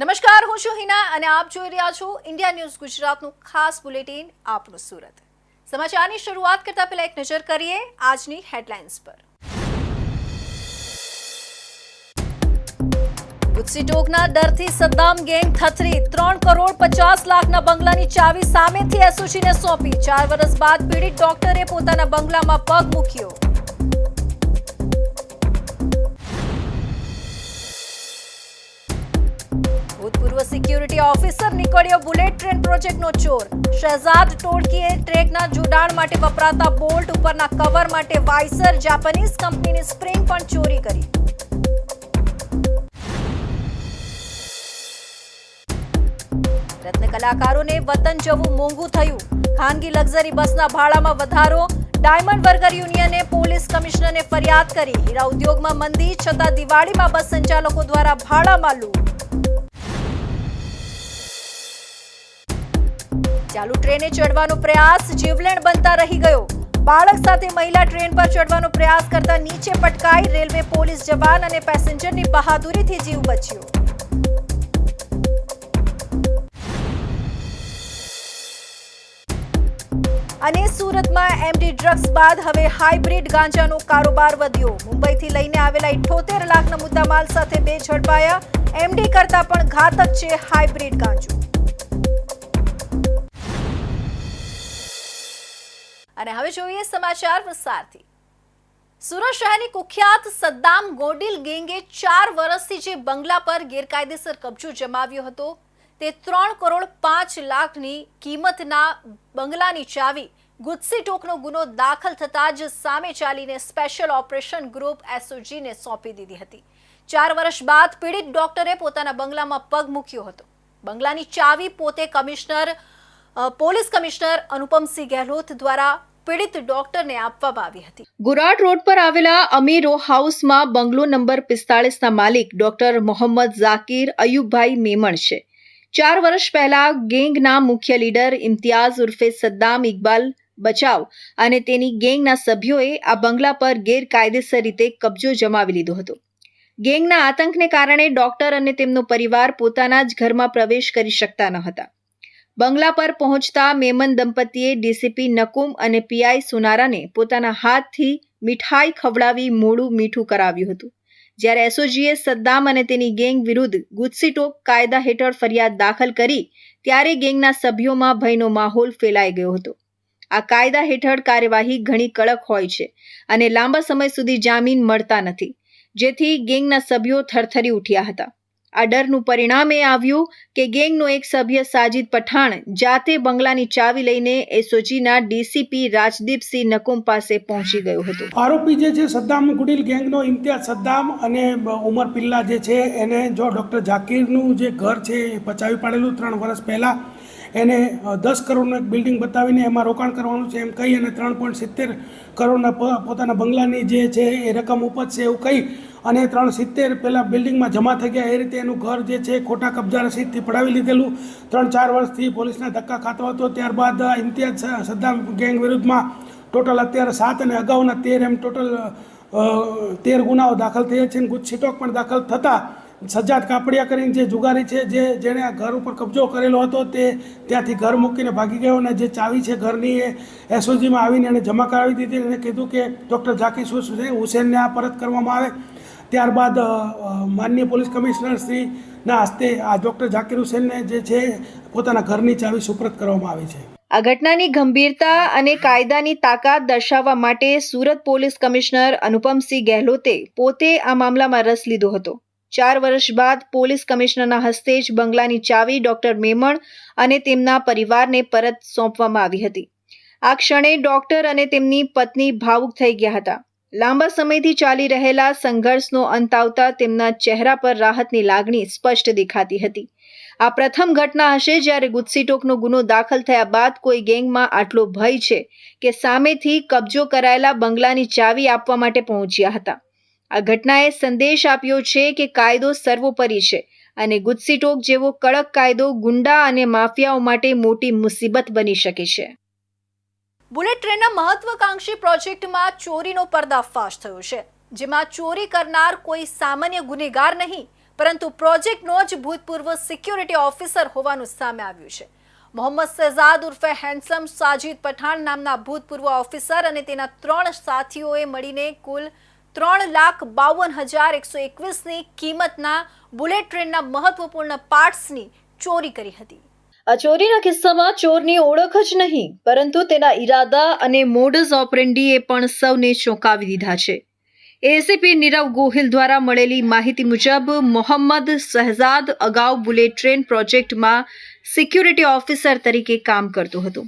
નમસ્કાર, હું છું હિના અને આપ જોઈ રહ્યા છો ઇન્ડિયા ન્યૂઝ ગુજરાતનું ખાસ બુલેટિન આપણું સુરત. સમાચારની શરૂઆત કરતા પહેલા એક નજર કરીએ આજની હેડલાઇન્સ પર. ગુજસીટોકના ડરથી સદ્દામ ગેંગ થથરી 3 કરોડ 50 લાખના બંગલાની ચાવી સામેથી એસઓજીને સોંપી. 4 વર્ષ બાદ પીડિત ડોક્ટરે પોતાના બંગલામાં પગ મૂક્યો. ભૂતપૂર્વ સિક્યુરિટી ઓફિસર નીકળ્યો બુલેટ ટ્રેન પ્રોજેક્ટનો ચોર. શહેજાદ ટોળકીએ ટ્રેકના જોડાણ માટે વપરાતા બોલ્ટ ઉપરના કવર માટે વાઇસર જાપાનીઝ કંપનીની સ્પ્રિંગ પણ ચોરી કરી. રત્ન કલાકારોને વતન જવું મોંઘું થયું. ખાનગી લક્ઝરી બસના ભાડામાં વધારો. ડાયમંડ વર્કર યુનિયને પોલીસ કમિશનરને ફરિયાદ કરી. હીરા ઉદ્યોગમાં મંદી છતાં દિવાળીમાં બસ સંચાલકો દ્વારા ભાડામાં લૂંટ. ચાલુ ટ્રેને ચડવાનો પ્રયાસ જીવલેણ બનતા રહી ગયો. બાળક સાથે મહિલા ટ્રેન પર ચડવાનો પ્રયાસ કરતા નીચે પટકાઈ. રેલવે પોલીસ જવાન અને પેસેન્જરની બહાદુરીથી જીવ બચ્યો. અને સુરતમાં એમડી ડ્રગ્સ બાદ હવે હાઇબ્રિડ ગાંજાનો કારોબાર વધ્યો. મુંબઈથી લઈને આવેલા 78 લાખના મુદ્દામાલ સાથે 2 ઝડપાયા. એમડી કરતા પણ ઘાતક છે હાઇબ્રિડ ગાંજો. અને હવે જોઈએ સમાચાર વિસ્તારથી. સુરત શહેરની કુખ્યાત સદ્દામ ગોડિલ ગેંગે 4 વર્ષથી જે બંગલા પર ગેરકાયદેસર કબજો જમાવ્યો હતો તે 3 કરોડ 5 લાખની કિંમતના બંગલાની ચાવી ગુજસીટોકનો ગુનો દાખલ થતા જ સામે ચાલીને સ્પેશિયલ ઓપરેશન ગ્રુપ એસઓજીને સોંપી દીધી હતી. 4 વર્ષ બાદ પીડિત ડોક્ટરે પોતાના બંગલામાં પગ મૂક્યો હતો. બંગલાની ચાવી પોતે પોલીસ કમિશનર અનુપમસિંહ ગેહલોત દ્વારા પીડિત ડોક્ટરને આપવામાં આવી હતી. ગુરાટ રોડ પર આવેલા અમીરો હાઉસમાં બંગલો નંબર 45 ના માલિક ડોક્ટર મોહમ્મદ ઝાકીર અયુબભાઈ મેમણ છે. 4 વર્ષ પહેલા ગેંગના મુખ્ય લીડર ઇમ્તિયાઝ ઉર્ફે સદ્દામ ઇકબાલ બચાવ અને તેની ગેંગના સભ્યોએ આ બંગલા પર ગેરકાયદેસર રીતે કબજો જમાવી લીધો હતો. ગેંગના આતંકને કારણે ડોક્ટર અને તેમનો પરિવાર પોતાના જ ઘરમાં પ્રવેશ કરી શકતા ન હતા. બંગલા પર પહોંચતા મેમન દંપતીએ ડીસીપી નકુમ અને પીઆઈ સુનારાને પોતાના હાથથી મીઠાઈ ખવડાવી મોડું મીઠું કરાવ્યું હતું. જ્યારે એસઓજીએ સદ્દામ અને તેની ગેંગ વિરુદ્ધ ગુજસીટોક કાયદા હેઠળ ફરિયાદ દાખલ કરી ત્યારે ગેંગના સભ્યોમાં ભયનો માહોલ ફેલાઈ ગયો હતો. આ કાયદા હેઠળ કાર્યવાહી ઘણી કડક હોય છે અને લાંબા સમય સુધી જામીન મળતા નથી, જેથી ગેંગના સભ્યો થરથરી ઉઠ્યા હતા. આ ડરનું પરિણામ એ આવ્યું કે ગેંગનો એક સભ્ય સાજિદ પઠાણ જાતે બંગલાની ચાવી લઈને એસઓજીના ડીસીપી રાજદીપસિંહ નકુમ પાસે પહોંચી ગયો હતો. આરોપી જે છે સદ્દામ ગુડિલ ગેંગનો ઇમ્તિયાઝ સદ્દામ અને ઉમર પિલ્લા જે છે એને જો ડૉક્ટર ઝાકીરનું જે ઘર છે એ પચાવી પાડેલું 3 વર્ષ પહેલાં એને 10 કરોડનું એક બિલ્ડિંગ બતાવીને એમાં રોકાણ કરવાનું છે એમ કહી અને 3.70 કરોડના પોતાના બંગલાની જે છે એ રકમ ઉપજશે એવું કહી અને 370 પહેલાં બિલ્ડિંગમાં જમા થઈ ગયા. એ રીતે એનું ઘર જે છે ખોટા કબજા રસીદથી પડાવી લીધેલું. 3-4 વર્ષથી પોલીસના ધક્કા ખાતો હતો. ત્યારબાદ ઇમ્તિયાઝ સદ્દામ ગેંગ વિરુદ્ધમાં ટોટલ અત્યારે 7 અને અગાઉના 13 એમ ટોટલ 13 ગુનાઓ દાખલ થયા છે. ગુજસીટોક પણ દાખલ થતાં સજ્જાદ કાપડિયા કરીને જે જુગારી છે જેણે આ ઘર ઉપર કબજો કરેલો હતો તે ત્યાંથી ઘર મૂકીને ભાગી ગયો અને જે ચાવી છે ઘરની એ એસઓજીમાં આવીને એને જમા કરાવી દીધી. એને કીધું કે ડૉક્ટર ઝાકીર હુસેનને આ પરત કરવામાં આવે. ત્યારબાદ માનનીય પોલીસ કમિશનર શ્રીના હસ્તે આ ડૉક્ટર ઝાકીર હુસેનને જે છે પોતાના ઘરની ચાવી સુપ્રત કરવામાં આવી છે. આ ઘટનાની ગંભીરતા અને કાયદાની તાકાત દર્શાવવા માટે સુરત પોલીસ કમિશનર અનુપમસિંહ ગેહલોતે પોતે આ મામલામાં રસ લીધો હતો. 4 વર્ષ બાદ પોલીસ કમિશનરના હસ્તે જ બંગલાની ચાવી ડોક્ટર મેમણ અને તેમના પરિવારને પરત સોંપવામાં આવી હતી. આ ક્ષણે ડોક્ટર અને તેમની પત્ની ભાવુક થઈ ગયા હતા. લાંબા સમયથી ચાલી રહેલા સંઘર્ષનો અંત આવતા તેમના ચહેરા પર રાહતની લાગણી સ્પષ્ટ દેખાતી હતી. આ પ્રથમ ઘટના હશે જ્યારે ગુજસીટોકનો ગુનો દાખલ થયા બાદ કોઈ ગેંગમાં આટલો ભય છે કે સામેથી કબજો કરાયેલા બંગલાની ચાવી આપવા માટે પહોંચ્યા હતા. આ ઘટનાએ સંદેશ આપ્યો છે કે કાયદો સર્વોપરી છે અને ગુજસીટોક જેવો કડક કાયદો ગુંડા અને માફિયાઓ માટે મોટી મુસીબત બની શકે છે. બુલેટ ટ્રેનના મહત્વાકાંક્ષી પ્રોજેક્ટમાં ચોરીનો પર્દાફાશ થયો છે, જેમાં ચોરી કરનાર કોઈ સામાન્ય ગુનેગાર નહીં પરંતુ પ્રોજેક્ટનો જ ભૂતપૂર્વ સિક્યુરિટી ઓફિસર હોવાનું સામે આવ્યું છે. મોહમ્મદ શહેજાદ ઉર્ફે હેન્ડસમ સાજિદ પઠાણ નામના ભૂતપૂર્વ ઓફિસર અને તેના 3 સાથીઓએ મળીને કુલ 3,52,121ની કિંમતના બુલેટ ટ્રેનના મહત્વપૂર્ણ પાર્ટ્સની ચોરી કરી હતી. આ ચોરીના કિસ્સામાં ચોરની ઓળખ જ નહીં પરંતુ તેના ઈરાદા અને મોડસ ઓપરેન્ડીએ પણ સૌને ચોંકાવી દીધા છે. એસીપી નીરવ ગોહિલ દ્વારા મળેલી માહિતી મુજબ મોહમ્મદ શહેજાદ અગાઉ બુલેટ ટ્રેન પ્રોજેક્ટમાં સિક્યુરિટી ઓફિસર તરીકે કામ કરતો હતો.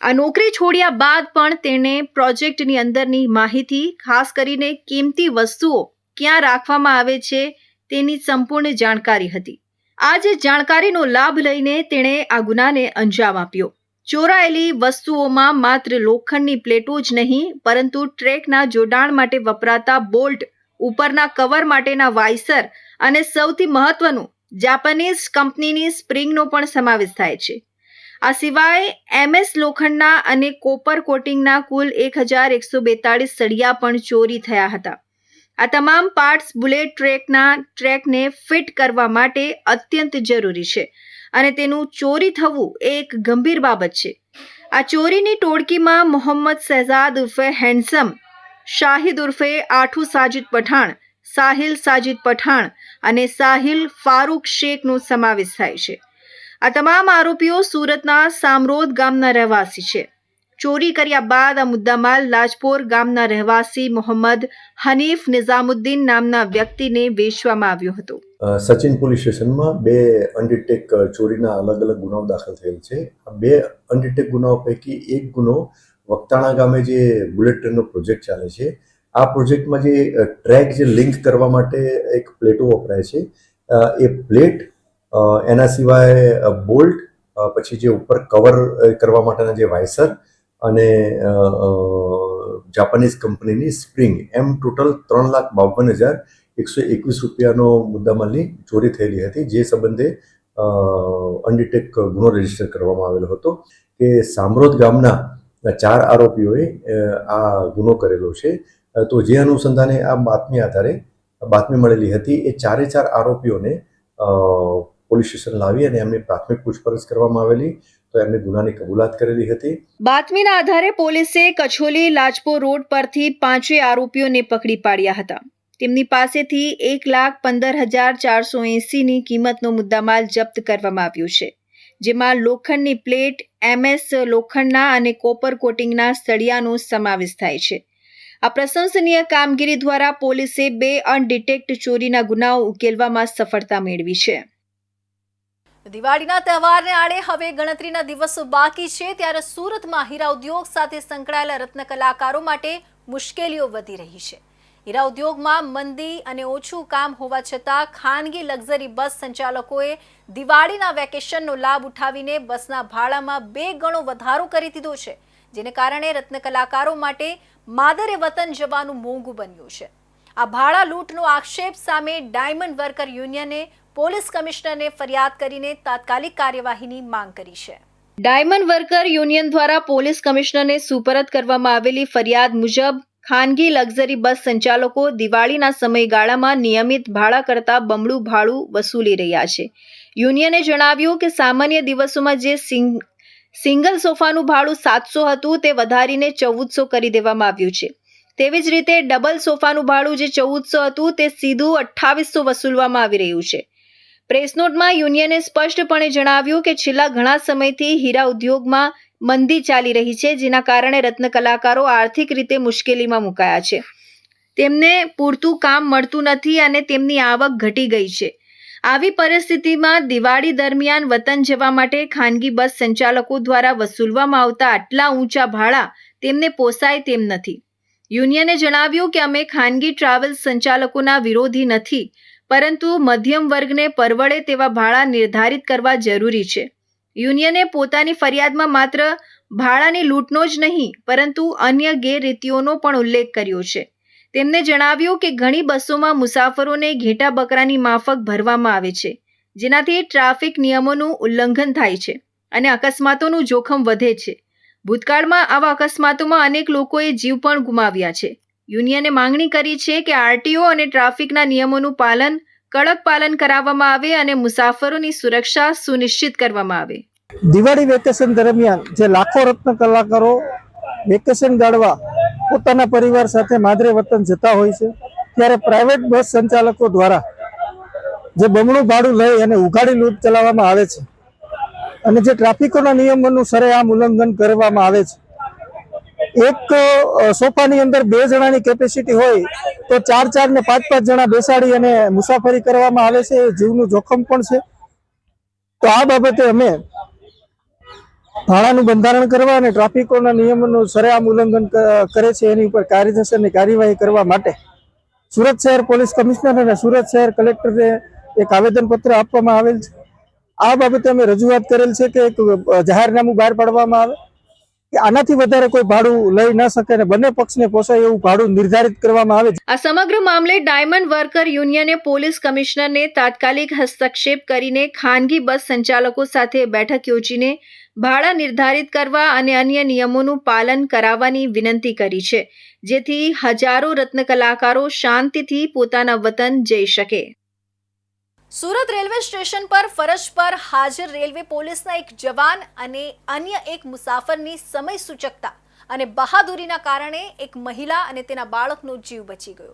આ નોકરી છોડ્યા બાદ પણ તેણે પ્રોજેક્ટની અંદરની માહિતી, ખાસ કરીને કિંમતી વસ્તુઓ ક્યાં રાખવામાં આવે છે તેની સંપૂર્ણ જાણકારી હતી. આ જ જાણકારીનો લાભ લઈને તેણે આ ગુનાને અંજામ આપ્યો. ચોરાયેલી વસ્તુઓમાં માત્ર લોખંડની પ્લેટો જ નહીં પરંતુ ટ્રેકના જોડાણ માટે વપરાતા બોલ્ટ, ઉપરના કવર માટેના વાઇસર અને સૌથી મહત્વનું જાપાનીઝ કંપનીની સ્પ્રિંગનો પણ સમાવેશ થાય છે. આ સિવાય MS લોખંડના અને કોપર કોટિંગના કુલ 1,142 સળિયા પણ ચોરી થયા હતા. આ તમામ પાર્ટ્સ બુલેટ ટ્રેકને ફિટ કરવા માટે અત્યંત જરૂરી છે અને તેનું ચોરી થવું એ એક ગંભીર બાબત છે. આ ચોરીની ટોળકીમાં મોહમ્મદ શહેજાદ ઉર્ફે હેન્ડસમ, શાહિદ ઉર્ફે આઠુ સાજિદ પઠાણ, સાહિલ સાજિદ પઠાણ અને સાહિલ ફારૂક શેખનો સમાવેશ થાય છે. આ તમામ આરોપીઓ સુરતના સામરોદ ગામના રહેવાસી છે. ચોરી કર્યા બાદ આ મુદ્દામાલ લાજપોર ગામના રહેવાસી મોહમ્મદ હનીફ નિઝામુદ્દીન નામના વ્યક્તિને વેચવામાં આવ્યો હતો. સચિન પોલીસ સ્ટેશનમાં 2 અનડિટેક ચોરીના અલગ અલગ ગુનાઓ દાખલ થયેલ છે. આ 2 અનડિટેક ગુનાઓ પૈકી એક ગુનો વક્તાણા ગામે જે બુલેટ ટ્રેનનો પ્રોજેક્ટ ચાલે છે, આ પ્રોજેક્ટમાં જે ટ્રેક જે લિંક કરવા માટે એક પ્લેટો વપરાય છે, એ પ્લેટ, એના સિવાય બોલ્ટ, પછી જે ઉપર કવર કરવા માટેના જે વાઇસર અને જાપાનીઝ કંપનીની સ્પ્રિંગ, એમ ટોટલ 3,52,121 રૂપિયાનો મુદ્દામાલની ચોરી થયેલી હતી. જે સંબંધે અનડિટેક ગુનો રજીસ્ટર કરવામાં આવેલો હતો કે સામરોદ ગામના 4 આરોપીઓએ આ ગુનો કરેલો છે. તો જે અનુસંધાને આ બાતમી મળેલી હતી, એ 4 આરોપીઓને પોલીસ સ્ટેશન લાવી અને એમની પ્રાથમિક પૂછપરછ કરવામાં આવેલી, તો એમને ગુનાની કબૂલાત કરેલી હતી. બાતમીના આધારે પોલીસે કછોલી લાજપોર રોડ પરથી 5 આરોપીઓને પકડી પાડ્યા હતા. તેમની પાસેથી 1,15,480ની કિંમતનો મુદ્દામાલ જપ્ત કરવામાં આવ્યો છે, જેમાં લોખંડની પ્લેટ, MS લોખંડના અને કોપર કોટિંગના સળિયાનો સમાવેશ થાય છે. આ પ્રશંસનીય કામગીરી દ્વારા પોલીસે 2 અનડિટેક્ટ ચોરીના ગુનાઓ ઉકેલવામાં સફળતા મેળવી છે. દિવાળીના તહેવારને આડે હવે ગણતરીના દિવસો બાકી છે, ત્યારે સુરતમાં હીરા ઉદ્યોગ સાથે સંકળાયેલા રત્ન કલાકારો માટે મુશ્કેલીઓ વધી રહી છે. હીરા ઉદ્યોગમાં મંદી અને ઓછું કામ હોવા છતાં ખાનગી લક્ઝરી બસ સંચાલકોએ દિવાળીના વેકેશનનો લાભ ઉઠાવીને બસના ભાડામાં 2 ગણો વધારો કરી દીધો છે, જેને કારણે રત્ન કલાકારો માટે માદરે વતન જવાનું મોંઘું બન્યું છે. આ ભાડા લૂંટનો આક્ષેપ સામે ડાયમંડ વર્કર યુનિયને પોલીસ કમિશનરને ફરિયાદ કરીને તાત્કાલિક કાર્યવાહીની માંગ કરી છે. ડાયમંડ વર્કર યુનિયન દ્વારા પોલીસ કમિશનરને સુપરત કરવામાં આવેલી ફરિયાદ મુજબ ખાનગી લક્ઝરી બસ સંચાલકો દિવાળીના સમયગાળામાં નિયમિત ભાડા કરતાં બમણું ભાડું વસૂલી રહ્યા છે. યુનિયને જણાવ્યું કે સામાન્ય દિવસોમાં જે સિંગલ સોફાનું ભાડું 700 હતું તે વધારીને 1400 કરી દેવામાં આવ્યું છે. તેવી જ રીતે ડબલ સોફાનું ભાડું જે 1400 હતું તે સીધું 2800 વસૂલવામાં આવી રહ્યું છે. પ્રેસ નોટમાં યુનિયને સ્પષ્ટપણે જણાવ્યું કે છેલ્લા ઘણા સમયથી હીરા ઉદ્યોગમાં મંદી ચાલી રહી છે, જેના કારણે રત્ન કલાકારો આર્થિક રીતે મુશ્કેલીમાં મુકાયા છે. તેમને પૂરતું કામ મળતું નથી અને તેમની આવક ઘટી ગઈ છે. આવી પરિસ્થિતિમાં દિવાળી દરમિયાન વતન જવા માટે ખાનગી બસ સંચાલકો દ્વારા વસૂલવામાં આવતા આટલા ઊંચા ભાડા તેમને પોસાય તેમ નથી. યુનિયને જણાવ્યું કે અમે ખાનગી ટ્રાવેલ્સ સંચાલકોના વિરોધી નથી, પરંતુ મધ્યમ વર્ગને પરવડે તેવા ભાડા નિર્ધારિત કરવા જરૂરી છે. યુનિયને પોતાની ફરિયાદમાં માત્ર ભાડાની લૂંટનો જ નહીં પરંતુ અન્ય ગેરરીતિઓનો પણ ઉલ્લેખ કર્યો છે. તેમને જણાવ્યું કે ઘણી બસોમાં મુસાફરોને ઘેટા બકરાની માફક ભરવામાં આવે છે, જેનાથી ટ્રાફિક નિયમોનું ઉલ્લંઘન થાય છે અને અકસ્માતોનું જોખમ વધે છે. ભૂતકાળમાં આવા અકસ્માતોમાં અનેક લોકોએ જીવ પણ ગુમાવ્યા છે. યુનિયને માંગણી કરી છે કે આરટીઓ અને ટ્રાફિકના નિયમોનું પાલન કડક પાલન કરાવવામાં આવે અને મુસાફરોની સુરક્ષા સુનિશ્ચિત કરવામાં આવે. દિવાળી વેકેશન દરમિયાન જે લાખો રત્ન કલાકારો વેકેશન ગાળવા પોતાના પરિવાર સાથે માદરે વતન જતા હોય છે, ત્યારે પ્રાઇવેટ બસ સંચાલકો દ્વારા જે બમણું ભાડું લઈ અને ઉઘાડી લૂંટ ચલાવવામાં આવે છે અને જે ટ્રાફિકોના નિયમોનું સરેઆમ ઉલ્લંઘન કરવામાં આવે છે. એક સોફાની અંદર 2 જણાની કેપેસિટી હોય તો 4 ને 5 જણા બેસાડી અને મુસાફરી કરવામાં આવે છે. એ જીવનું જોખમ પણ છે. તો આ બાબતે અમે ભાડાનું બંધારણ કરવા અને ટ્રાફિકોના નિયમોનું સરેઆમ ઉલ્લંઘન કરે છે એની ઉપર કાયદેસરની કાર્યવાહી કરવા માટે સુરત શહેર પોલીસ કમિશનર અને સુરત શહેર કલેક્ટરને એક આવેદનપત્ર આપવામાં આવેલ છે. આ બાબતે અમે રજૂઆત કરેલ છે કે એક જાહેરનામું બહાર પાડવામાં આવે કે આનાથી વધારે કોઈ ભાડું લઈ ન શકે અને બંને પક્ષને પોસાય એવું ભાડું નિર્ધારિત કરવામાં આવે. આ સમગ્ર મામલે ડાયમંડ વર્કર યુનિયને પોલીસ કમિશનરને તાત્કાલિક હસ્તક્ષેપ કરીને ખાનગી બસ સંચાલકો સાથે બેઠક યોજીને ભાડા નિર્ધારિત કરવા અને અન્ય નિયમોનું પાલન કરાવવાની વિનંતી કરી છે, જેથી હજારો રત્ન કલાકારો શાંતિથી પોતાના વતન જઈ શકે. સુરત રેલવે સ્ટેશન પર ફરજ પર હાજર રેલવે પોલીસના એક જવાન અને અન્ય એક મુસાફરની સમય સૂચકતા અને બહાદુરીના કારણે એક મહિલા અને તેના બાળકનો જીવ બચી ગયો.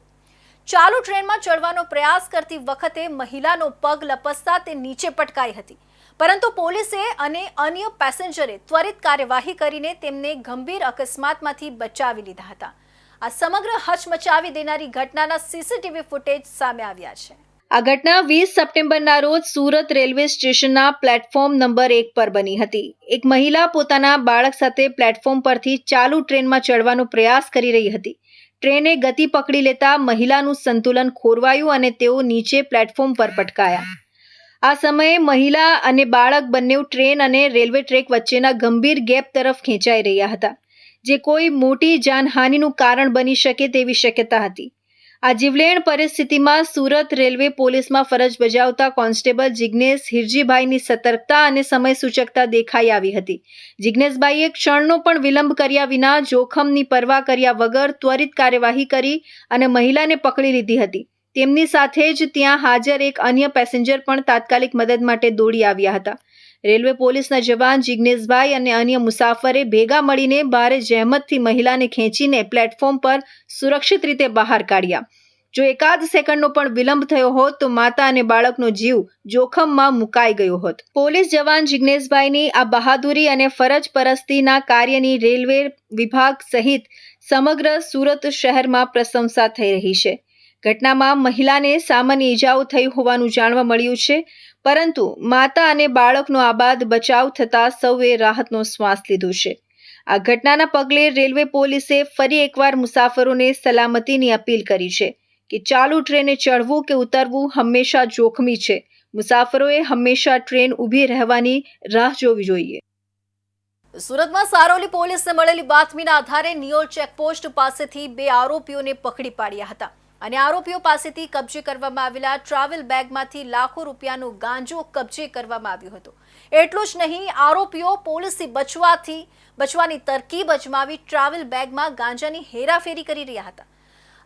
ચાલુ ટ્રેનમાં ચડવાનો પ્રયાસ કરતી વખતે મહિલાનો પગ લપસતા તે નીચે પટકાઈ હતી, પરંતુ પોલીસે અને અન્ય પેસેન્જરે ત્વરિત કાર્યવાહી કરીને તેમને ગંભીર અકસ્માતમાંથી બચાવી લીધા હતા. આ સમગ્ર હચમચાવી દેનારી ઘટનાના સીસીટીવી ફૂટેજ સામે આવ્યા છે. આ ઘટના 20 સપ્ટેમ્બરના રોજ સુરત રેલવે સ્ટેશનના પ્લેટફોર્મ નંબર 1 પર બની હતી. એક મહિલા પોતાના બાળક સાથે પ્લેટફોર્મ પરથી ચાલુ ટ્રેનમાં ચડવાનો પ્રયાસ કરી રહી હતી. ટ્રેને ગતિ પકડી લેતા મહિલાનું સંતુલન ખોરવાયું અને તેઓ નીચે પ્લેટફોર્મ પર પટકાયા. આ સમયે મહિલા અને બાળક બંને ટ્રેન અને રેલવે ટ્રેક વચ્ચેના ગંભીર ગેપ તરફ ખેંચાઈ રહ્યા હતા, જે કોઈ મોટી જાનહાનિનું કારણ બની શકે તેવી શક્યતા હતી. આ જીવલેણ પરિસ્થિતિમાં સુરત રેલવે પોલીસમાં ફરજ બજાવતા કોન્સ્ટેબલ જિગ્નેશ હિરજીભાઈની સતર્કતા અને સમય સૂચકતા દેખાઈ આવી હતી. જિગ્નેશભાઈએ ક્ષણનો પણ વિલંબ કર્યા વિના જોખમની પરવા કર્યા વગર ત્વરિત કાર્યવાહી કરી અને મહિલાને પકડી લીધી હતી. તેમની સાથે જ ત્યાં હાજર એક અન્ય પેસેન્જર પણ તાત્કાલિક મદદ માટે દોડી આવ્યા હતા. રેલવે પોલીસના જવાન જિગ્નેશભાઈ અને અન્ય મુસાફરે ભેગા મળીને ભારે જહેમતથી મહિલાને ખેંચીને પ્લેટફોર્મ પર સુરક્ષિત રીતે બહાર કાઢ્યા. જો એકાદ સેકન્ડનો પણ વિલંબ થયો હોત તો માતા અને બાળકનો જીવ જોખમમાં મુકાઈ ગયો હોત. પોલીસ જવાન જિગ્નેશભાઈની આ બહાદુરી અને ફરજ પરસ્તીના કાર્યની રેલવે વિભાગ સહિત સમગ્ર સુરત શહેરમાં પ્રશંસા થઈ રહી છે. ઘટનામાં મહિલાને સામાન્ય ઈજાઓ થઈ હોવાનું જાણવા મળ્યું છે, પરંતુ માતા અને બાળકનો આબાદ બચાવ થતાં સૌએ રાહતનો શ્વાસ લીધો છે. આ ઘટનાના પગલે રેલવે પોલીસે ફરી એકવાર મુસાફરોને સલામતીની અપીલ કરી છે કે ચાલુ ટ્રેને ચડવું કે ઉતરવું હંમેશા જોખમી છે. મુસાફરોએ હંમેશા ટ્રેન ઊભી રહેવાની રાહ જોવી જોઈએ. સુરતમાં સારોલી પોલીસને મળેલી બાતમીના આધારે નિયોલ ચેકપોસ્ટ પાસેથી 2 આરોપીઓને પકડી પાડ્યા હતા અને આરોપીઓ પાસેથી કબજે કરવામાં આવેલા ટ્રાવેલ બેગમાંથી લાખો રૂપિયાનો ગાંજો કબજે કરવામાં આવ્યો હતો. એટલું જ નહીં, આરોપીઓ પોલીસથી બચવાની તરકીબ અજમાવી ટ્રાવેલ બેગમાં ગાંજાની હેરાફેરી કરી રહ્યા હતા.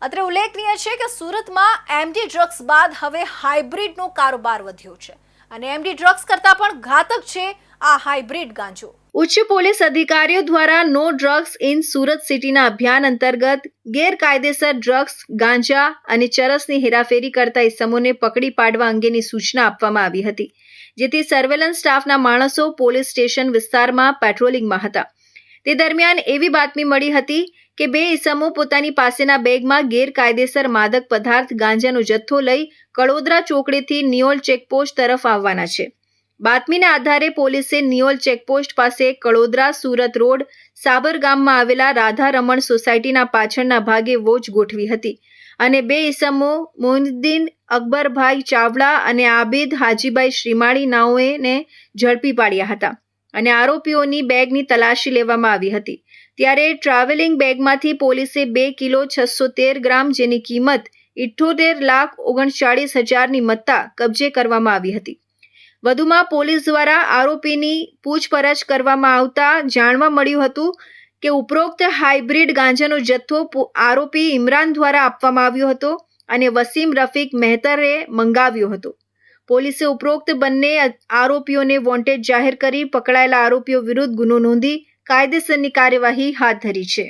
અત્રે ઉલ્લેખનીય છે કે સુરતમાં એમડી ડ્રગ્સ બાદ હવે હાઇબ્રિડનો કારોબાર વધ્યો છે અને એમડી ડ્રગ્સ કરતાં પણ ઘાતક છે આ હાઇબ્રિડ ગાંજો. ઉચ્ચ પોલીસ અધિકારીઓ દ્વારા નો ડ્રગ્સ ઇન સુરત સિટીના અભિયાન અંતર્ગત ગેરકાયદેસર ડ્રગ્સ, ગાંજા અને ચરસની હેરાફેરી કરતા ઇસમોને પકડી પાડવા અંગેની સૂચના આપવામાં આવી હતી, જેથી સર્વેલન્સ સ્ટાફના માણસો પોલીસ સ્ટેશન વિસ્તારમાં પેટ્રોલિંગમાં હતા. તે દરમિયાન એવી બાતમી મળી હતી કે 2 ઇસમો પોતાની પાસેના બેગમાં ગેરકાયદેસર માદક પદાર્થ ગાંજાનો જથ્થો લઈ કડોદરા ચોકડીથી નિયોલ ચેકપોસ્ટ તરફ આવવાના છે. બાતમીના આધારે પોલીસે નિયોલ ચેકપોસ્ટ પાસે કડોદરા સુરત રોડ સાબરગામમાં આવેલા રાધા રમણ સોસાયટીના પાછળના ભાગે વોચ ગોઠવી હતી અને 2 ઇસમો મોહિદ્દીન અકબરભાઈ ચાવડા અને આબિદ હાજીભાઈ શ્રીમાળી નાઓને ઝડપી પાડ્યા હતા અને આરોપીઓની બેગની તલાશી લેવામાં આવી હતી. ત્યારે ટ્રાવેલિંગ બેગમાંથી પોલીસે 2 કિલો 613 ગ્રામ જેની કિંમત 78,39,000ની મત્તા કબજે કરવામાં આવી હતી. વધુમાં પોલીસ દ્વારા આરોપીની પૂછપરછ કરવામાં આવતા જાણવા મળ્યું હતું કે ઉપરોક્ત હાઇબ્રિડ ગાંજાનો જથ્થો આરોપી ઇમરાન દ્વારા આપવામાં આવ્યો હતો અને વસીમ રફીક મહેતરે મંગાવ્યો હતો. પોલીસે ઉપરોક્ત બંને આરોપીઓને વોન્ટેડ જાહેર કરી પકડાયેલા આરોપીઓ વિરુદ્ધ ગુનો નોંધી કાયદેસરની કાર્યવાહી હાથ ધરી છે.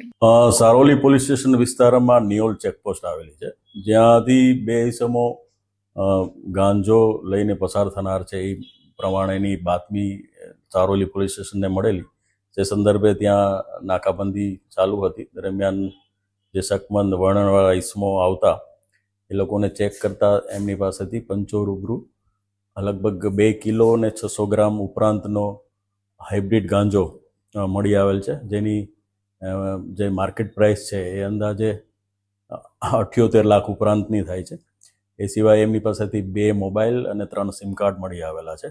સારોલી પોલીસ સ્ટેશન વિસ્તારમાં નિયોલ ચેકપોસ્ટ આવેલી છે, જ્યાંથી બે ઇસમો ગાંજો લઈને પસાર થનાર છે એ પ્રમાણેની બાતમી સારોલી પોલીસ સ્ટેશનને મળેલી. જે સંદર્ભે ત્યાં નાકાબંધી ચાલુ હતી. દરમિયાન જે શકમંદ વર્ણનવાળા ઇસમો આવતા એ લોકોને ચેક કરતા એમની પાસેથી પંચો રૂબરૂ લગભગ 2 કિલો અને 600 ગ્રામ ઉપરાંતનો હાઇબ્રિડ ગાંજો મળી આવેલ છે, જેની જે માર્કેટ પ્રાઇસ છે એ અંદાજે 78 લાખ ઉપરાંતની થાય છે. એ સિવાય એમની પાસેથી 2 મોબાઈલ અને 3 સિમ કાર્ડ મળી આવેલા છે,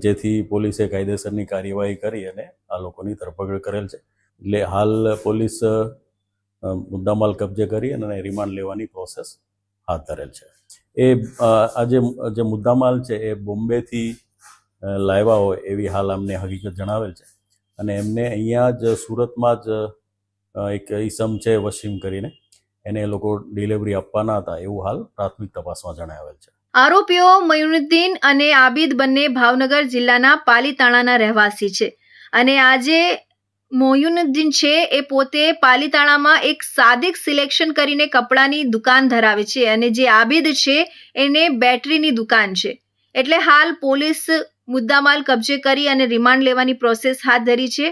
જેથી પોલીસે કાયદેસરની કાર્યવાહી કરી અને આ લોકોની ધરપકડ કરેલ છે. એટલે હાલ પોલીસ મુદ્દામાલ કબજે કરી અને રિમાન્ડ લેવાની પ્રોસેસ હાથ ધરેલ છે. એ આજે જે મુદ્દામાલ છે એ બોમ્બેથી લાવ્યા હોય એવી હાલ અમને હકીકત જણાવેલ છે, અને એમને અહીંયા જ સુરતમાં જ એક ઈસમ છે વસીમ કરીને, એને એ લોકો ડિલિવરી આપવાના હતા એવું હાલ પ્રાથમિક તપાસમાં જણાવેલ છે. આરોપીઓ મયુનુદ્દીન અને આબિદ બંને ભાવનગર જિલ્લાના પાલીતાણાના રહેવાસી છે, અને આજે મોયુનુદ્દીન છે એ પોતે પાલીતાણામાં એક સાદિક સિલેક્શન કરીને કપડાની દુકાન ધરાવે છે, અને જે આબિદ છે એને બેટરીની દુકાન છે. એટલે હાલ પોલીસ મુદ્દામાલ કબજે કરી અને રિમાન્ડ લેવાની પ્રોસેસ હાથ ધરી છે.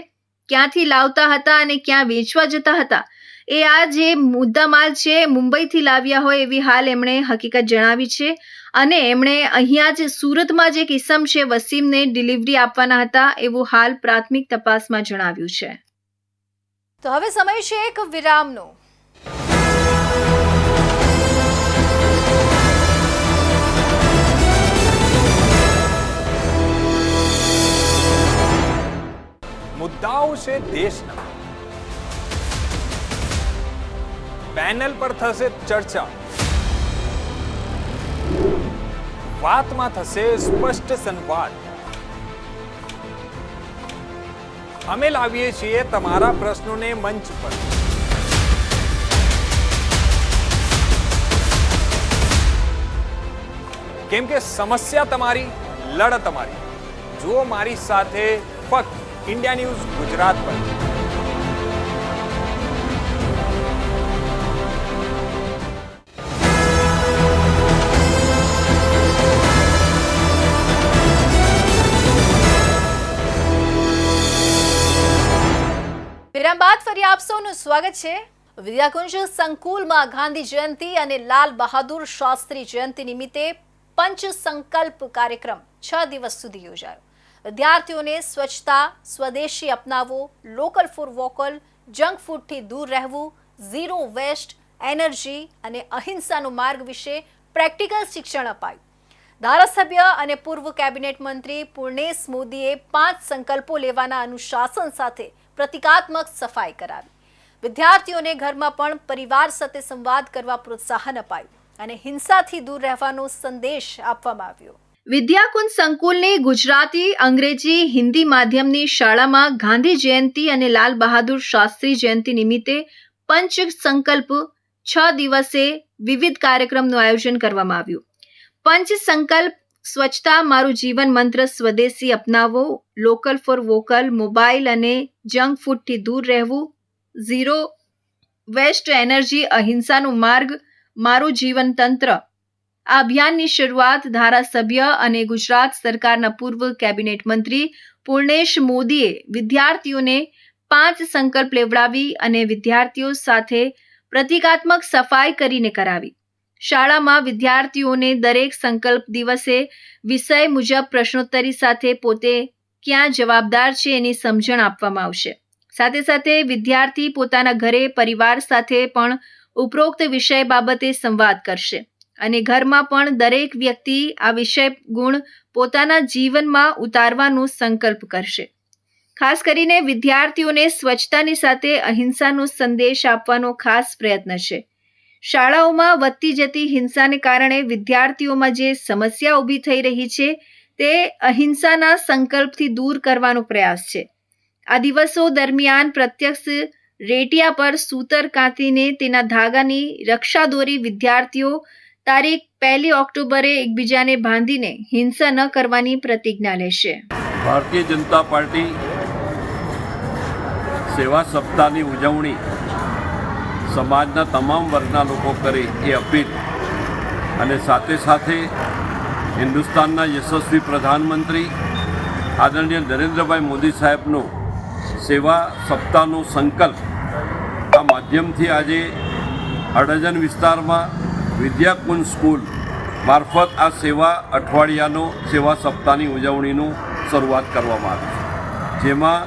ક્યાંથી લાવતા હતા અને ક્યાં વેચવા જતા હતા એ આ જે મુદ્દામાલ છે મુંબઈથી લાવ્યા હોય એવી હાલ એમણે હકીકત જણાવી છે, અને એમણે અહીંયા જ સુરતમાં જે કિસ્મ છે વસીમને ડિલિવરી આપવાના હતા એવું હાલ પ્રાથમિક તપાસમાં જણાવ્યું છે. તો હવે સમય છે એક વિરામનો. મુદ્દાઓ છે દેશના, પેનલ પર થશે ચર્ચા, વાતમાં થશે સ્પષ્ટ સંવાદ. અમે લાવીએ છીએ તમારા પ્રશ્નોને મંચ પર. કેમ કે સમસ્યા તમારી, લડત અમારી. જુઓ મારી સાથે ફક્ત ઇન્ડિયા ન્યૂઝ ગુજરાત પર. વિરામ બાદ ફરી આપ સૌનું સ્વાગત છે. વિદ્યાકુંજ સંકુલમાં ગાંધી જયંતિ અને લાલ બહાદુર શાસ્ત્રી જયંતિ નિમિત્તે પંચ સંકલ્પ કાર્યક્રમ 6 દિવસ સુધી યોજાયો. વિદ્યાર્થીઓને સ્વચ્છતા, સ્વદેશી અપનાવો, લોકલ ફોર વોકલ, જંક ફૂડથી દૂર રહેવું, ઝીરો વેસ્ટ, એનર્જી અને અહિંસાનો માર્ગ વિશે પ્રેક્ટિકલ શિક્ષણ અપાયું. ધારાસભ્ય અને પૂર્વ કેબિનેટ મંત્રી પૂર્ણેશ મોદીએ 5 સંકલ્પો લેવાના અનુશાસન સાથે પ્રતિકાત્મક સફાઈ કરાવી. વિદ્યાર્થીઓને ઘરમાં પણ પરિવાર સાથે સંવાદ કરવા પ્રોત્સાહન અપાયું અને હિંસાથી દૂર રહેવાનો સંદેશ આપવામાં આવ્યો. વિદ્યાકુંજ સંકુલની ગુજરાતી, અંગ્રેજી, હિન્દી માધ્યમની શાળામાં ગાંધી જયંતિ અને લાલ બહાદુર શાસ્ત્રી જયંતિ નિમિત્તે પંચ સંકલ્પ 6 દિવસે વિવિધ કાર્યક્રમનું આયોજન કરવામાં આવ્યું. પંચ સંકલ્પ: સ્વચ્છતા મારું જીવન મંત્ર, સ્વદેશી અપનાવો, લોકલ ફોર વોકલ, મોબાઈલ અને જંક ફૂડથી દૂર રહેવું, ઝીરો વેસ્ટ, એનર્જી, અહિંસાનો માર્ગ, મારું જીવન તંત્ર. આ અભિયાનની શરૂઆત ધારાસભ્ય અને ગુજરાત સરકારના પૂર્વ કેબિનેટ મંત્રી પૂર્ણેશ મોદીએ વિદ્યાર્થીઓને 5 સંકલ્પ લેવડાવી અને વિદ્યાર્થીઓ સાથે પ્રતિકાત્મક સફાઈ કરીને કરાવી. શાળામાં વિદ્યાર્થીઓને દરેક સંકલ્પ દિવસે વિષય મુજબ પ્રશ્નોત્તરી સાથે પોતે ક્યાં જવાબદાર છે એની સમજણ આપવામાં આવશે. સાથે સાથે વિદ્યાર્થી પોતાના ઘરે પરિવાર સાથે પણ ઉપરોક્ત વિષય બાબતે સંવાદ કરશે અને ઘરમાં પણ દરેક વ્યક્તિ આ વિષય ગુણ પોતાના જીવનમાં ઉતારવાનો સંકલ્પ કરશે. ખાસ કરીને વિદ્યાર્થીઓને સ્વચ્છતાની સાથે અહિંસાનો સંદેશ આપવાનો ખાસ પ્રયત્ન છે. શાળાઓમાં વધતી જતી હિંસાને કારણે વિદ્યાર્થીઓમાં જે સમસ્યા ઊભી થઈ રહી છે તે અહિંસાના સંકલ્પથી દૂર કરવાનો પ્રયાસ છે. આ દિવસો દરમિયાન પ્રત્યક્ષ રેટિયા પર સૂતર કાંતીને તેના ધાગાની રક્ષા દોરી વિદ્યાર્થીઓ તારીખ 1 ઓક્ટોબરે એકબીજાને બાંધીને હિંસા ન કરવાની પ્રતિજ્ઞા લેશે. ભારતીય જનતા પાર્ટી સેવા સપ્તાહની ઉજવણી સમાજના તમામ વર્ગના લોકો કરે એ અપીલ અને સાથે સાથે હિન્દુસ્તાનના યશસ્વી પ્રધાનમંત્રી આદરણીય નરેન્દ્રભાઈ મોદી સાહેબનો સેવા સપ્તાહનો સંકલ્પ આ માધ્યમથી આજે અડાજણ વિસ્તારમાં વિદ્યાકુંજ સ્કૂલ મારફત આ સેવા અઠવાડિયાનો સેવા સપ્તાહની ઉજવણીનું શરૂઆત કરવામાં આવી છે, જેમાં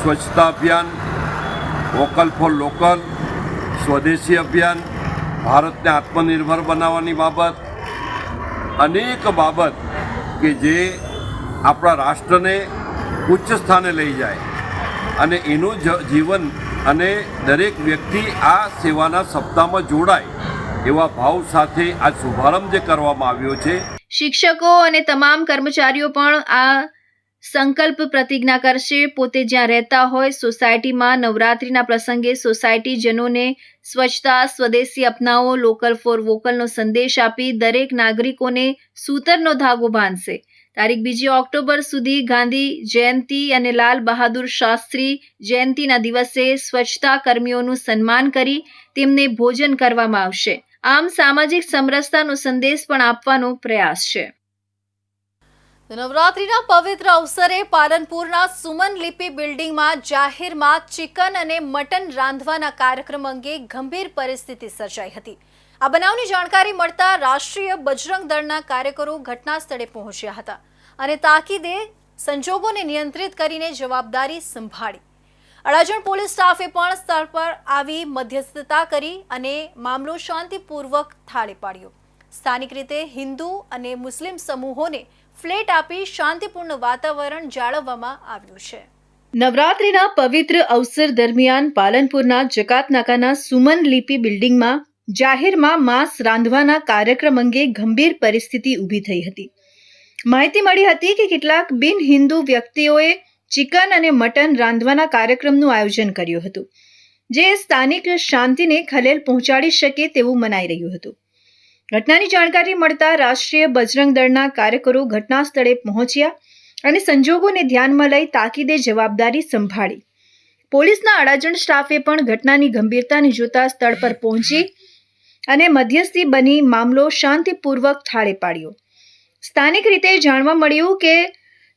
સ્વચ્છતા અભિયાન, વોકલ ફોર લોકલ, સ્વદેશી અભિયાન, ભારતને આત્મનિર્ભર બનાવવાની બાબત, અનેક બાબત કે જે આપણા રાષ્ટ્રને ઉચ્ચ સ્થાને લઈ જાય અને એનું જીવન અને દરેક વ્યક્તિ આ સેવાના સપ્તાહમાં જોડાય એવા ભાવ સાથે આ શુભારંભ જે કરવામાં આવ્યો છે. શિક્ષકો અને તમામ કર્મચારીઓ પણ આ સંકલ્પ પ્રતિજ્ઞા કરશે. પોતે જ્યાં રહેતા હોય સોસાયટીમાં નવરાત્રિના પ્રસંગે સોસાયટીજનોને સ્વચ્છતા, સ્વદેશી અપનાવો, લોકલ ફોર વોકલનો સંદેશ આપી દરેક નાગરિકોને સૂતરનો ધાગો બાંધશે. તારીખ 2 ઓક્ટોબર સુધી ગાંધી જયંતિ અને લાલ બહાદુર શાસ્ત્રી જયંતિના દિવસે સ્વચ્છતા કર્મીઓનું સન્માન કરી તેમને ભોજન કરવામાં આવશે. આમ સામાજિક સમરસતાનો સંદેશ પણ આપવાનો પ્રયાસ છે. નવરાત્રીના પવિત્ર અવસરે પાલનપુરના સુમન લિપિ બિલ્ડિંગમાં જાહેરમાં ચિકન અને મટન રાંધવાના કાર્યક્રમ અંગે ગંભીર પરિસ્થિતિ સર્જાઈ હતી. આ બનાવની જાણકારી મળતા રાષ્ટ્રીય બજરંગ દળના કાર્યકરો ઘટના સ્થળે પહોંચ્યા હતા અને તાકીદે સંજોગોને નિયંત્રિત કરીને જવાબદારી સંભાળી. અડાજણ પોલીસ સ્ટાફે પણ સ્થળ પર આવી મધ્યસ્થતા કરી અને મામલો શાંતિપૂર્વક થાળે પાડ્યો. સ્થાનિક રીતે હિન્દુ અને મુસ્લિમ સમૂહોને ફ્લેટ આપી શાંતિપૂર્ણ વાતાવરણ જાળવવામાં આવ્યું છે. નવરાત્રિના પવિત્ર અવસર દરમિયાન પાલનપુરના જકાતનાકાના સુમન લિપિ બિલ્ડિંગમાં જાહેરમાં માંસ રાંધવાના કાર્યક્રમ અંગે ગંભીર પરિસ્થિતિ ઊભી થઈ હતી. માહિતી મળી હતી કે કેટલાક બિન હિન્દુ વ્યક્તિઓએ ચિકન અને મટન રાંધવાના કાર્યક્રમનું આયોજન કર્યું હતું, જે સ્થાનિક શાંતિને ખલેલ પહોંચાડી શકે તેવું મનાઈ રહ્યું હતું. ઘટનાની જાણકારી મળતા રાષ્ટ્રીય બજરંગ દળના કાર્યકરો ઘટના સ્થળે પહોંચ્યા અને સંજોગોને ધ્યાનમાં લઈ તાકીદે જવાબદારી સંભાળી. પોલીસના અડાજણ સ્ટાફે પણ ઘટનાની ગંભીરતાને જોતા સ્થળ પર પહોંચી અને મધ્યસ્થી બની મામલો શાંતિપૂર્વક થાળે પાડ્યો. સ્થાનિક રીતે જાણવા મળ્યું કે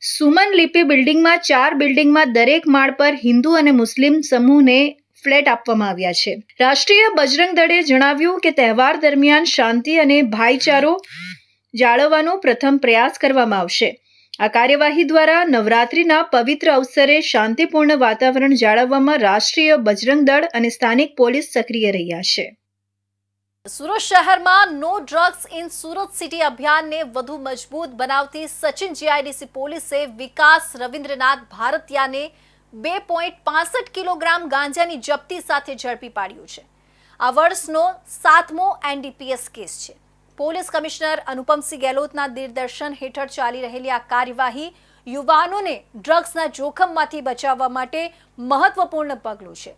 સુમન લિપિ બિલ્ડિંગમાં 4 બિલ્ડિંગમાં દરેક માળ પર હિન્દુ અને મુસ્લિમ સમૂહને ફ્લેટ આપવામાં આવ્યા છે. રાષ્ટ્રીય બજરંગ દળે જણાવ્યું કે તહેવાર દરમિયાન શાંતિ અને ભાઈચારો જાળવવાનો પ્રથમ પ્રયાસ કરવામાં આવશે. આ કાર્યવાહી દ્વારા નવરાત્રિના પવિત્ર અવસરે શાંતિપૂર્ણ વાતાવરણ જાળવવામાં રાષ્ટ્રીય બજરંગ દળ અને સ્થાનિક પોલીસ સક્રિય રહ્યા છે. સુરત શહેરમાં no drugs in Surat city અભિયાનને વધુ મજબૂત બનાવતી સચિન જીઆઈડીસી પોલીસે વિકાસ રવિન્દ્રનાથ ભારતિયાને 2.65 કિલોગ્રામ ગાંજાની જપ્તી સાથે ઝડપી પાડ્યું છે. આ વર્ષનો 7મો એનડીપીએસ કેસ છે. પોલીસ કમિશનર અનુપમસિંહ ગેહલોતના દિગ્દર્શન હેઠળ ચાલી રહેલી આ કાર્યવાહી યુવાનોને ડ્રગ્સના જોખમમાંથી બચાવવા માટે મહત્વપૂર્ણ પગલું છે.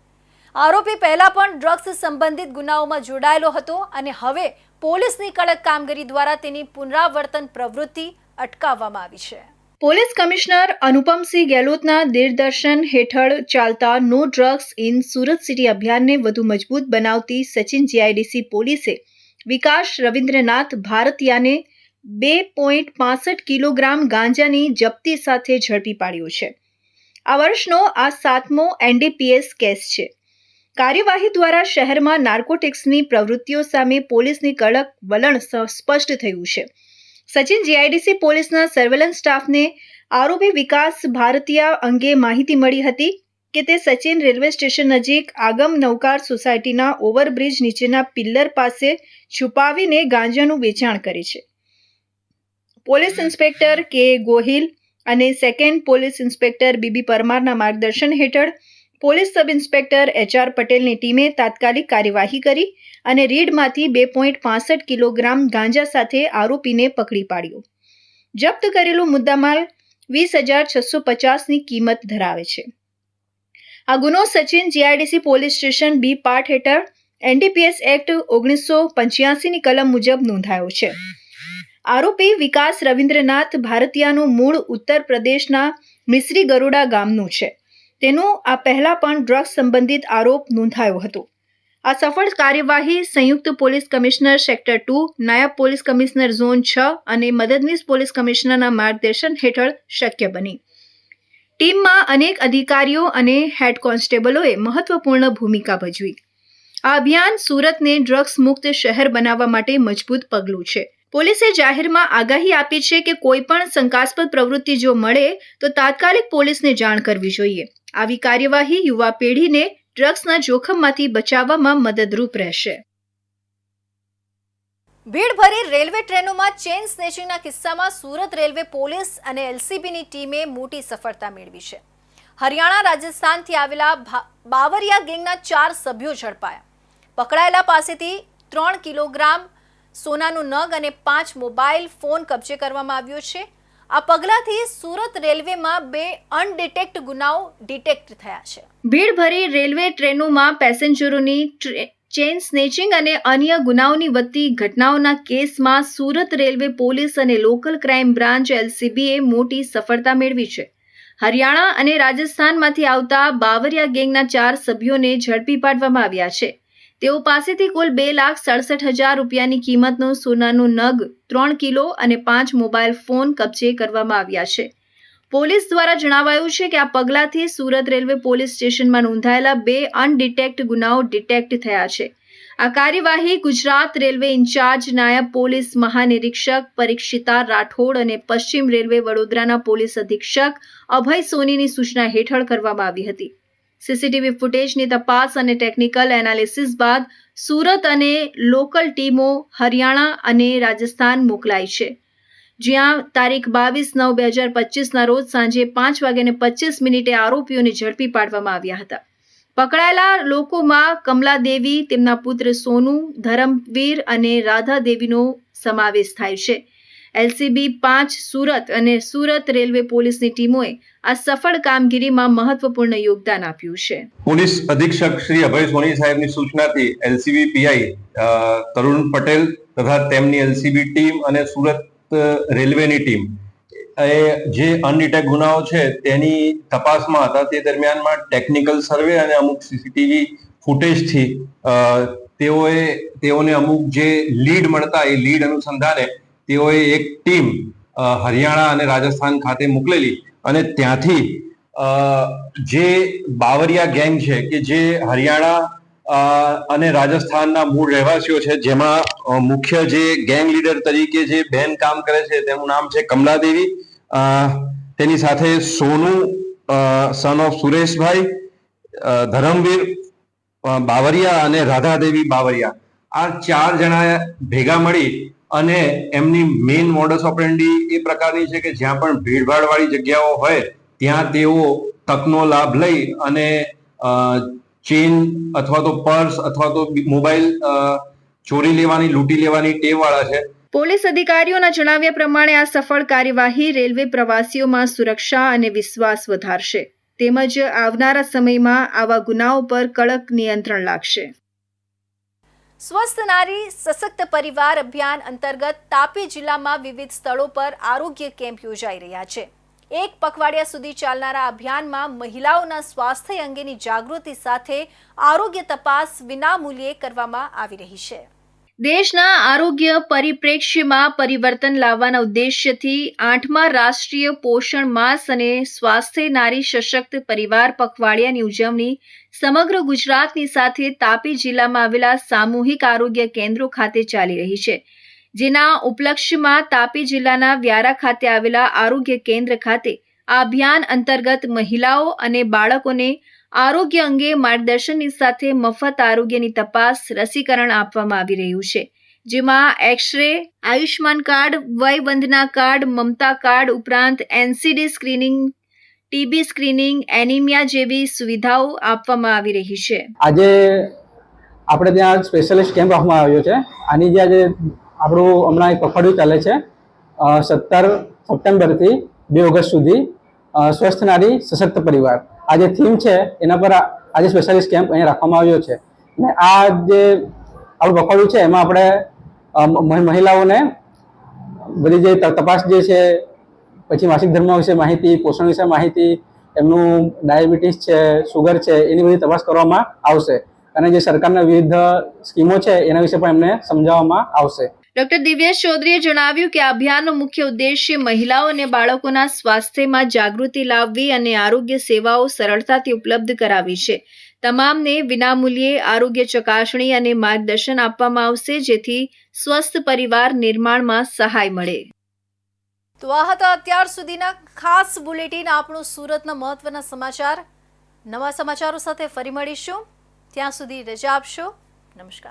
આરોપી પહેલા પણ ડ્રગ્સ સંબંધિત ગુનાઓમાં જોડાયેલો હતો અને હવે પોલીસની કડક કામગીરી દ્વારા તેની પુનરાવર્તન પ્રવૃત્તિ અટકાવવામાં આવી છે. પોલીસ કમિશનર અનુપમસિંહ ગેહલોતના દિગ્દર્શન હેઠળ ચાલતા no drugs in Surat city અભિયાનને વધુ મજબૂત બનાવતી સચિન જીઆઈડીસી પોલીસે વિકાસ રવિન્દ્રનાથ ભારતિયાને 2.65 કિલોગ્રામ ગાંજાની જપ્તી સાથે ઝડપી પાડ્યો છે. આ વર્ષનો આ 7મો એનડીપીએસ કેસ છે. કાર્યવાહી દ્વારા શહેરમાં નાર્કોટિક્સની પ્રવૃત્તિઓ સામે પોલીસની કડક વલણ સ્પષ્ટ થયું છે. સચિન જીઆઈડીસી પોલીસના સર્વેલન્સ સ્ટાફને આરોપી વિકાસ ભારતીયા અંગે માહિતી મળી હતી કે તે સચિન રેલવે સ્ટેશન નજીક આગમ નવકાર સોસાયટીના ઓવરબ્રિજ નીચેના પિલ્લર પાસે છુપાવીને ગાંજાનું વેચાણ કરે છે. પોલીસ ઇન્સ્પેક્ટર કે ગોહિલ અને સેકન્ડ પોલીસ ઇન્સ્પેક્ટર બીબી પરમારના માર્ગદર્શન હેઠળ પોલીસ સબ ઇન્સ્પેક્ટર એચઆર પટેલની ટીમે તાત્કાલિક કાર્યવાહી કરી અને રીડમાંથી 2.65 કિલોગ્રામ ગાંજા સાથે આરોપીને પકડી પાડ્યો. જપ્ત કરેલો મુદ્દામાલ 20,650ની કિંમત ધરાવે છે. આ ગુનો સચિન જીઆઈડીસી પોલીસ સ્ટેશન બી પાર્ટ હેઠળ એનડીપીએસ એક્ટ 1985ની કલમ મુજબ નોંધાયો છે. આરોપી વિકાસ રવિન્દ્રનાથ ભારતીયાનું મૂળ ઉત્તર પ્રદેશના મિસરી ગરોડા ગામનું છે. તેનું આ પહેલા પણ ડ્રગ્સ સંબંધિત આરોપ નોંધાયો હતો. આ સફળ કાર્યવાહી સંયુક્ત પોલીસ કમિશનર સેક્ટર 2, નાયબ પોલીસ કમિશનર ઝોન 6 અને મદદનીશ પોલીસ કમિશનરના માર્ગદર્શન હેઠળ શક્ય બની. ટીમમાં અનેક અધિકારીઓ અને હેડ કોન્સ્ટેબલોએ મહત્વપૂર્ણ ભૂમિકા ભજવી. આ અભિયાન સુરતને ડ્રગ્સ મુક્ત શહેર બનાવવા માટે મજબૂત પગલું છે. પોલીસે જાહેરમાં આગાહી આપી છે કે કોઈ પણ શંકાસ્પદ પ્રવૃત્તિ જો મળે તો તાત્કાલિક પોલીસને જાણ કરવી જોઈએ. આવી કાર્યવાહી યુવા પેઢીને ડ્રગ્સના જોખમમાંથી બચાવવામાં મદદરૂપ રહેશે. ભીડભરી રેલવે ટ્રેનોમાં ચેઇન સ્નેચિંગના કિસ્સામાં સુરત રેલવે પોલીસ અને એલસીબીની ટીમે મોટી સફળતા મેળવી છે. હરિયાણા રાજસ્થાનથી આવેલા બાવરિયા ગેંગના 4 સભ્યો ઝડપાયા. પકડાયેલા પાસેથી 3 કિલોગ્રામ સોનાનું નગ અને 5 મોબાઈલ ફોન કબજે કરવામાં આવ્યો છે. આ પગલાથી સુરત રેલવેમાં 2 અનડિટેક્ટ ગુનાઓ ડિટેક્ટ થયા છે. ભીડભરી રેલવે ટ્રેનોમાં પેસેન્જરોની ચેઇન સ્નેચિંગ અને અન્ય ગુનાઓની વધતી ઘટનાઓના કેસમાં સુરત રેલવે પોલીસ અને લોકલ ક્રાઇમ બ્રાન્ચ એલસીબીએ મોટી સફળતા મેળવી છે. હરિયાણા અને રાજસ્થાનમાંથી આવતા બાવરિયા ગેંગના 4 સભ્યોને ઝડપી પાડવામાં આવ્યા છે. તેઓ પાસેથી કુલ 2,67,000 રૂપિયાની કિંમતનો સોનાનો નગ, 3 કિલો અને 5 મોબાઈલ ફોન કબજે કરવામાં આવ્યા છે. પોલીસ દ્વારા જણાવાયું છે કે આ પગલાથી સુરત રેલવે પોલીસ સ્ટેશનમાં નોંધાયેલા 2 અનડિટેક્ટ ગુનાઓ ડિટેક્ટ થયા છે. આ કાર્યવાહી ગુજરાત રેલવે ઇન્ચાર્જ નાયબ પોલીસ મહાનિરીક્ષક પરીક્ષિતા રાઠોડ અને પશ્ચિમ રેલવે વડોદરાના પોલીસ અધિક્ષક અભય સોનીની સૂચના હેઠળ કરવામાં આવી હતી. સીસીટીવી ફૂટેજની તપાસ અને ટેકનિકલ એનાલિસિસ બાદ સુરત અને લોકલ ટીમો હરિયાણા અને રાજસ્થાન મોકલાઈ છે, જ્યાં તારીખ 22/9/2025ના રોજ સાંજે 5:25 આરોપીઓને ઝડપી પાડવામાં આવ્યા હતા. પકડાયેલા લોકોમાં કમલાદેવી, તેમના પુત્ર સોનુ, ધરમવીર અને રાધાદેવીનો સમાવેશ થાય છે. એલસીબી 5 સુરત અને સુરત રેલવે પોલીસની ટીમોએ આ સફળ કામગીરીમાં મહત્વપૂર્ણ યોગદાન આપ્યું છે. પોલીસ અધિક્ષક શ્રી અભય સોની સાહેબની સૂચનાથી એલસીબી પીઆઈ તરુણ પટેલ તથા તેમની એલસીબી ટીમ અને સુરત રેલવેની ટીમ એ જે અનડિટેક્ટ ગુનાઓ છે તેની તપાસમાં હતા. તે દરમિયાનમાં ટેકનિકલ સર્વે અને અમુક સીસીટીવી ફૂટેજથી તેઓને અમુક જે લીડ મળતા એ લીડ અનુસંધાને તેઓએ એક ટીમ હરિયાણા અને રાજસ્થાન ખાતે મોકલેલી અને ત્યાંથી જે બાવરિયા ગેંગ છે કે જે હરિયાણા અને રાજસ્થાનના મૂળ રહેવાસીઓ છે, જેમાં મુખ્ય જે ગેંગ લીડર તરીકે જે બેન કામ કરે છે તેનું નામ છે કમલાદેવી, તેની સાથે સોનુ સન ઓફ સુરેશભાઈ, ધરમવીર બાવરિયા અને રાધાદેવી બાવરિયા, આ 4 જણા ભેગા મળી અને એમની મેઇન મોડસ ઓપરેન્ડી એ પ્રકારની છે કે જ્યાં પણ ભીડભાડ વાળી જગ્યાઓ હોય ત્યાં તેઓ તકનો લાભ લઈ અને ચેઇન અથવા તો પર્સ અથવા તો મોબાઈલ ચોરી લેવાની, લૂંટી લેવાની ટેવ વાળા છે. પોલીસ અધિકારીઓના જણાવ્યા પ્રમાણે આ સફળ કાર્યવાહી રેલવે પ્રવાસીઓમાં સુરક્ષા અને વિશ્વાસ વધારશે, તેમજ આવનારા સમયમાં આવા ગુનાઓ પર કડક નિયંત્રણ લાગશે. સ્વસ્થ નારી સશક્ત પરિવાર અભિયાન અંતર્ગત તાપી જિલ્લામાં વિવિધ સ્થળો પર આરોગ્ય કેમ્પ યોજાઈ રહ્યા છે. 1 પખવાડિયા સુધી ચાલનારા અભિયાનમાં મહિલાઓના સ્વાસ્થ્ય અંગેની જાગૃતિ સાથે આરોગ્ય તપાસ વિનામૂલ્યે કરવામાં આવી રહી છે. દેશના આરોગ્ય પરિપ્રેક્ષ્યમાં પરિવર્તન લાવવાના ઉદ્દેશ્યથી 8મા રાષ્ટ્રીય પોષણ માસ અને સ્વાસ્થ્ય નારી સશક્ત પરિવાર પખવાડિયાની ઉજવણી સમગ્ર ગુજરાતની સાથે તાપી જિલ્લામાં આવેલા સામૂહિક આરોગ્ય કેન્દ્રો ખાતે ચાલી રહી છે, જેના ઉપલક્ષ્યમાં તાપી જિલ્લાના વ્યારા ખાતે આવેલા આરોગ્ય કેન્દ્ર ખાતે આ અભિયાન અંતર્ગત મહિલાઓ અને બાળકોને આરોગ્ય અંગે માર્ગદર્શનની સાથે મફત આરોગ્યની તપાસ, રસીકરણ આપવામાં આવી રહ્યું છે, જેમાં X-ray, Ayushman card, Vayvandana card, મમતા કાર્ડ ઉપરાંત NCD screening, TB screening, anaemia જેવી સુવિધાઓ આપવામાં આવી રહી છે. આજે આપણે ત્યાં સ્પેશિયલિસ્ટ કેમ્પ રાખવામાં આવ્યો છે. આની જે આજે આપણું હમણાં એક પખવાડિયું ચાલે છે 17 સપ્ટેમ્બરથી 2 ઓગસ્ટ સુધી સ્વસ્થ નારી સશક્ત પરિવાર. આ જે થીમ છે એના પર આજે સ્પેશિયાલિસ્ટ કેમ્પ અહીંયા રાખવામાં આવ્યો છે. અને આ જે આપણું પખવાડિયું છે એમાં આપણે મહિલાઓને બધી જે તપાસ જે છે, પછી માસિક ધર્મ વિશે માહિતી, પોષણ વિશે માહિતી, એમનું ડાયાબિટીસ છે, સુગર છે, એની બધી તપાસ કરવામાં આવશે. અને જે સરકારના વિવિધ સ્કીમો છે એના વિશે પણ એમને સમજાવવામાં આવશે. ડોક્ટર દિવ્યેશ ચૌધરીએ જણાવ્યું કે આ અભિયાનનો મુખ્ય ઉદ્દેશ્ય મહિલાઓ અને બાળકોના સ્વાસ્થ્યમાં જાગૃતિ લાવવી અને આરોગ્ય સેવાઓ સરળતાથી ઉપલબ્ધ કરાવવી છે. તમામને વિનામૂલ્યે આરોગ્ય ચકાસણી અને માર્ગદર્શન આપવામાં આવશે, જેથી સ્વસ્થ પરિવાર નિર્માણમાં સહાય મળે. તો આ હતા અત્યાર સુધીના ખાસ બુલેટિન, આપણું સુરતના મહત્વના સમાચાર. નવા સમાચારો સાથે ફરી મળીશું. ત્યાં સુધી રજા આપશો. નમસ્કાર.